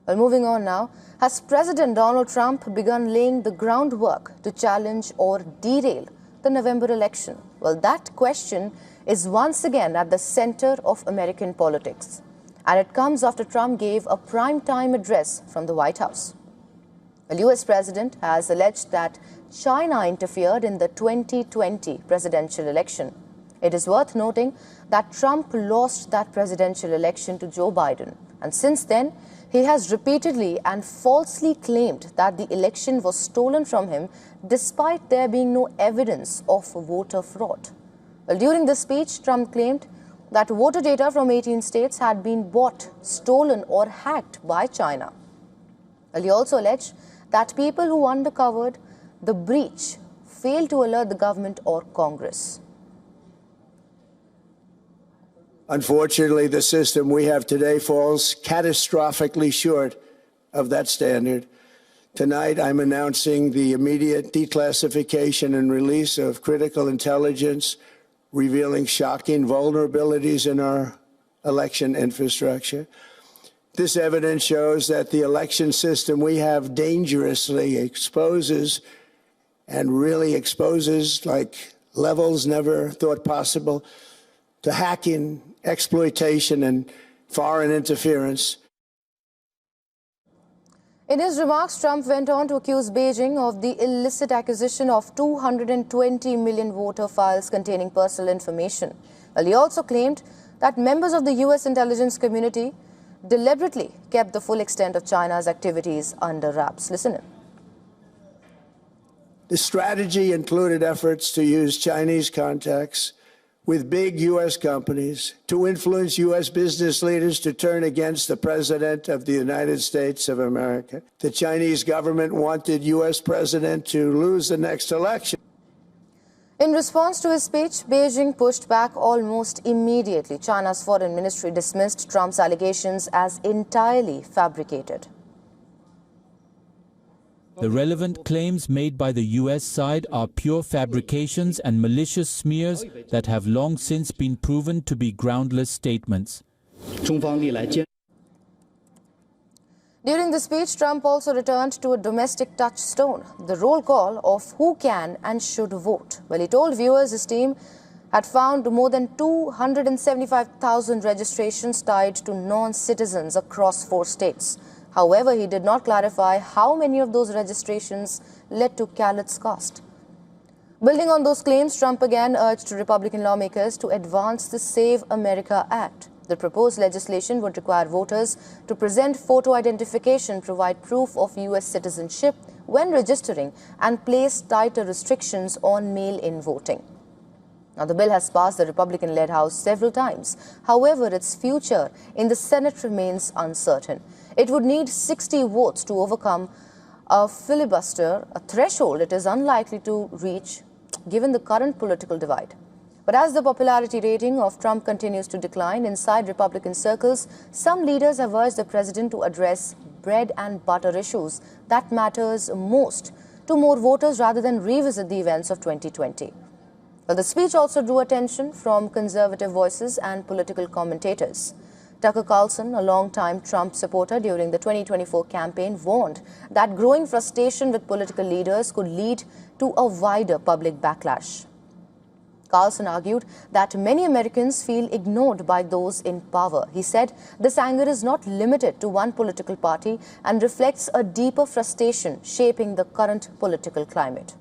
Well, moving on now, has President Donald Trump begun laying the groundwork to challenge or derail the November election? Well, that question is once again at the center of American politics. And it comes after Trump gave a prime-time address from the White House. The US president has alleged that China interfered in the 2020 presidential election. It is worth noting that Trump lost that presidential election to Joe Biden. And since then, he has repeatedly and falsely claimed that the election was stolen from him despite there being no evidence of voter fraud. Well, during this speech, Trump claimed that voter data from 18 states had been bought, stolen or hacked by China. Well, he also alleged that people who uncovered the breach failed to alert the government or Congress. Unfortunately, the system we have today falls catastrophically short of that standard. Tonight, I'm announcing the immediate declassification and release of critical intelligence revealing shocking vulnerabilities in our election infrastructure. This evidence shows that the election system we have dangerously exposes like levels never thought possible to hacking, exploitation, and foreign interference. In his remarks, Trump went on to accuse Beijing of the illicit acquisition of 220 million voter files containing personal information. Well, he also claimed that members of the US intelligence community deliberately kept the full extent of China's activities under wraps. Listen in. The strategy included efforts to use Chinese contacts with big U.S. companies to influence U.S. business leaders to turn against the President of the United States of America. The Chinese government wanted U.S. President to lose the next election. In response to his speech, Beijing pushed back almost immediately. China's foreign ministry dismissed Trump's allegations as entirely fabricated. The relevant claims made by the US side are pure fabrications and malicious smears that have long since been proven to be groundless statements. During the speech, Trump also returned to a domestic touchstone, the roll call of who can and should vote. Well, he told viewers his team had found more than 275,000 registrations tied to non-citizens across 4 states. However, he did not clarify how many of those registrations led to Khaled's cost. Building on those claims, Trump again urged Republican lawmakers to advance the Save America Act. The proposed legislation would require voters to present photo identification, provide proof of U.S. citizenship when registering, and place tighter restrictions on mail-in voting. Now, the bill has passed the Republican-led House several times. However, its future in the Senate remains uncertain. It would need 60 votes to overcome a filibuster, a threshold it is unlikely to reach given the current political divide. But as the popularity rating of Trump continues to decline inside Republican circles, some leaders have urged the president to address bread and butter issues that matters most to more voters rather than revisit the events of 2020. Well, the speech also drew attention from conservative voices and political commentators. Tucker Carlson, a longtime Trump supporter during the 2024 campaign, warned that growing frustration with political leaders could lead to a wider public backlash. Carlson argued that many Americans feel ignored by those in power. He said this anger is not limited to one political party and reflects a deeper frustration shaping the current political climate.